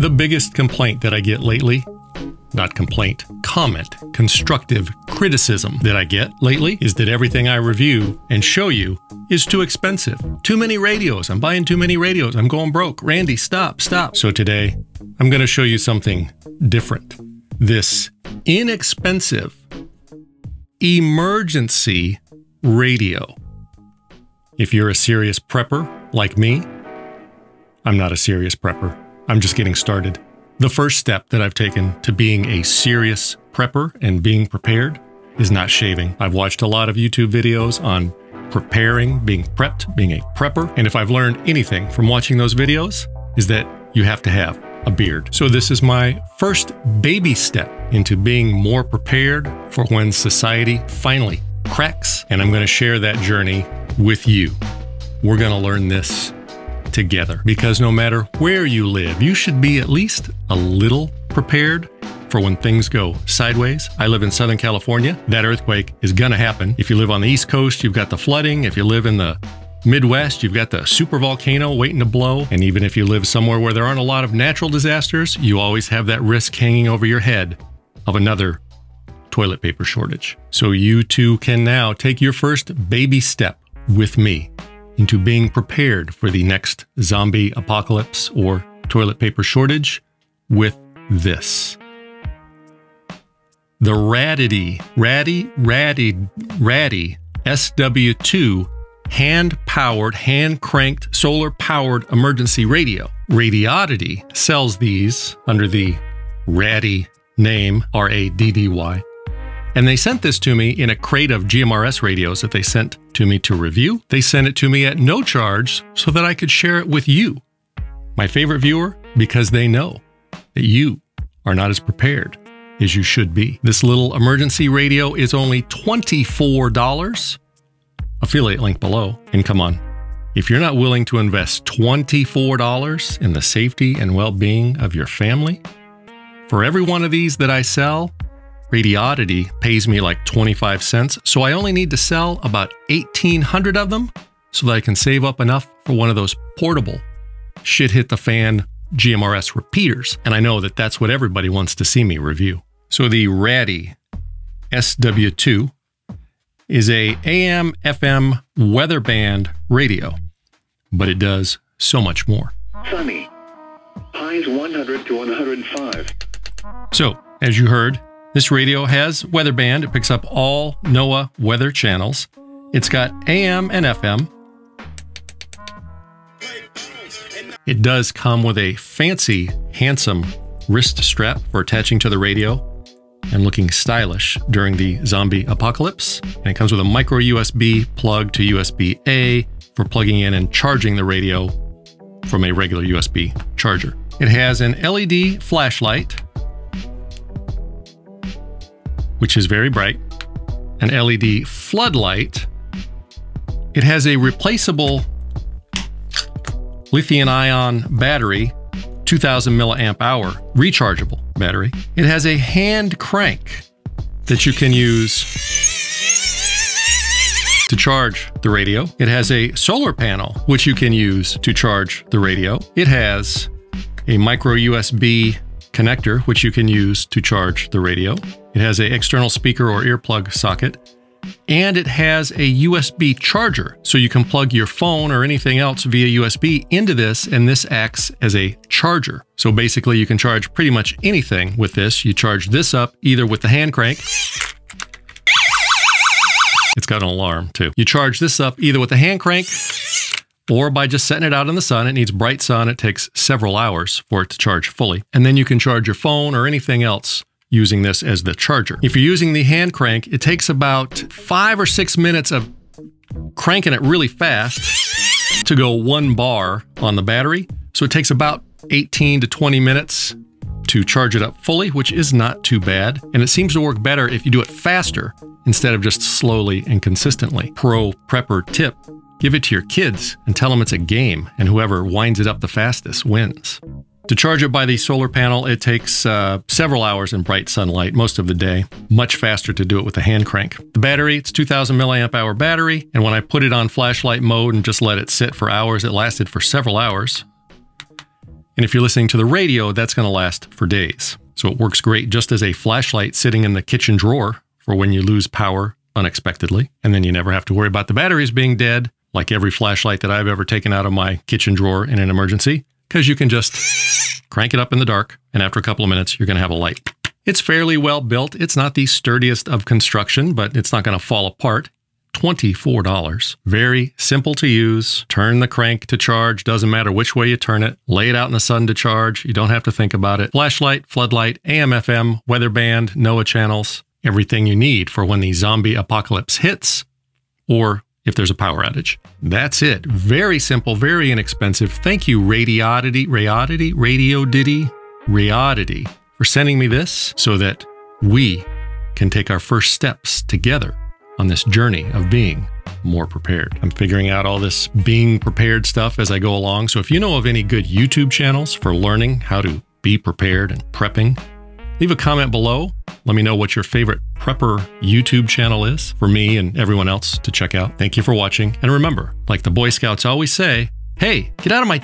The biggest complaint that I get lately, not complaint, comment, constructive criticism that I get lately is that everything I review and show you is too expensive. Too many radios. I'm buying too many radios. I'm going broke. Randy, stop. So today, I'm going to show you something different. This inexpensive emergency radio. If you're a serious prepper like me, I'm not a serious prepper. I'm just getting started. The first step that I've taken to being a serious prepper and being prepared is not shaving. I've watched a lot of YouTube videos on preparing, being prepped, being a prepper. And if I've learned anything from watching those videos, is that you have to have a beard. So this is my first baby step into being more prepared for when society finally cracks. And I'm going to share that journey with you. We're going to learn this together, because no matter where you live, you should be at least a little prepared for when things go sideways. I live in Southern California. That earthquake is gonna happen. If you live on the East Coast, you've got the flooding. If you live in the Midwest, you've got the super volcano waiting to blow. And even if you live somewhere where there aren't a lot of natural disasters, you always have that risk hanging over your head of another toilet paper shortage. So you too can now take your first baby step with me into being prepared for the next zombie apocalypse or toilet paper shortage with this. The Raddy SW2 hand-powered, hand-cranked, solar-powered emergency radio. Radioddity sells these under the Raddy name, R-A-D-D-Y. And they sent this to me in a crate of GMRS radios that they sent to me to review. They sent it to me at no charge so that I could share it with you, my favorite viewer, because they know that you are not as prepared as you should be. This little emergency radio is only $24. Affiliate link below. And come on, if you're not willing to invest $24 in the safety and well-being of your family, for every one of these that I sell, Radioddity pays me like 25 cents, so I only need to sell about 1,800 of them so that I can save up enough for one of those portable shit-hit-the-fan GMRS repeaters. And I know that that's what everybody wants to see me review. So the Raddy SW2 is a AM/FM weather band radio, but it does so much more. Sunny. Highs 100 to 105. So, as you heard, this radio has weather band. It picks up all NOAA weather channels. It's got AM and FM. It does come with a fancy, handsome wrist strap for attaching to the radio and looking stylish during the zombie apocalypse. And it comes with a micro USB plug to USB-A for plugging in and charging the radio from a regular USB charger. It has an LED flashlight, which is very bright, an LED floodlight. It has a replaceable lithium-ion battery, 2,000 milliamp hour rechargeable battery. It has a hand crank that you can use to charge the radio. It has a solar panel, which you can use to charge the radio. It has a micro USB connector, which you can use to charge the radio. It has an external speaker or earplug socket, and it has a USB charger, so you can plug your phone or anything else via USB into this, and this acts as a charger. So basically, you can charge pretty much anything with this. You charge this up either with the hand crank. It's got an alarm too. You charge this up either with the hand crank or by just setting it out in the sun. It needs bright sun. It takes several hours for it to charge fully. And then you can charge your phone or anything else using this as the charger. If you're using the hand crank, it takes about 5 or 6 minutes of cranking it really fast to go 1 bar on the battery. So it takes about 18 to 20 minutes to charge it up fully, which is not too bad. And it seems to work better if you do it faster instead of just slowly and consistently. Pro prepper tip: give it to your kids and tell them it's a game, and whoever winds it up the fastest wins. To charge it by the solar panel, it takes several hours in bright sunlight most of the day. Much faster to do it with the hand crank. The battery, it's 2,000 milliamp hour battery, and when I put it on flashlight mode and just let it sit for hours, it lasted for several hours. And if you're listening to the radio, that's going to last for days. So it works great just as a flashlight sitting in the kitchen drawer for when you lose power unexpectedly. And then you never have to worry about the batteries being dead, like every flashlight that I've ever taken out of my kitchen drawer in an emergency, because you can just crank it up in the dark, and after a couple of minutes, you're going to have a light. It's fairly well built. It's not the sturdiest of construction, but it's not going to fall apart. $24. Very simple to use. Turn the crank to charge. Doesn't matter which way you turn it. Lay it out in the sun to charge. You don't have to think about it. Flashlight, floodlight, AM, FM, weather band, NOAA channels. Everything you need for when the zombie apocalypse hits, or if there's a power outage. That's it. Very simple, very inexpensive. Thank you, Radiodity, for sending me this so that we can take our first steps together on this journey of being more prepared. I'm figuring out all this being prepared stuff as I go along. So if you know of any good YouTube channels for learning how to be prepared and prepping, leave a comment below. Let me know what your favorite prepper YouTube channel is for me and everyone else to check out. Thank you for watching. And remember, like the Boy Scouts always say, hey, get out of my